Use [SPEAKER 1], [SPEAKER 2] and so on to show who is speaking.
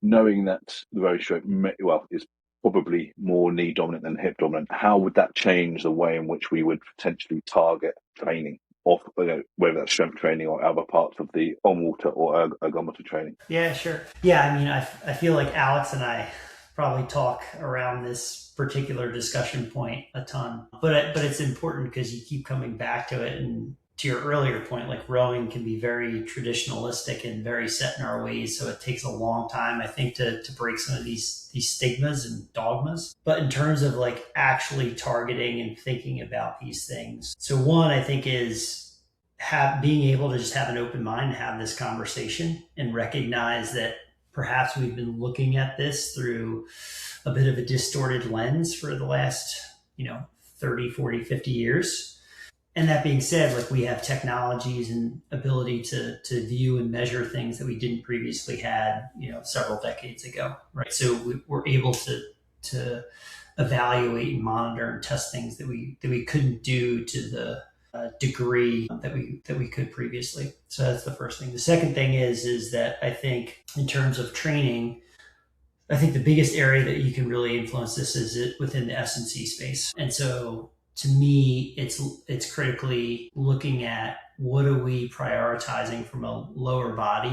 [SPEAKER 1] knowing that the rowing stroke, is probably more knee dominant than hip dominant, how would that change the way in which we would potentially target training, of whether that's strength training or other parts of the on water or ergometer training?
[SPEAKER 2] Yeah, sure. Yeah, I mean, I feel like Alex and I probably talk around this particular discussion point a ton, but it's important because you keep coming back to it. And to your earlier point, like rowing can be very traditionalistic and very set in our ways, so it takes a long time, I think, to break some of these stigmas and dogmas. But in terms of like actually targeting and thinking about these things, so one I think is being able to just have an open mind and have this conversation and recognize that perhaps we've been looking at this through a bit of a distorted lens for the last 30, 40, 50 years. And that being said, like we have technologies and ability to view and measure things that we didn't previously had several decades ago, right? So we're able to evaluate and monitor and test things that we couldn't do to the degree that we could previously. So that's the first thing. The second thing is that I think in terms of training, I think the biggest area that you can really influence this is within the S&C space. And so to me, it's critically looking at what are we prioritizing from a lower body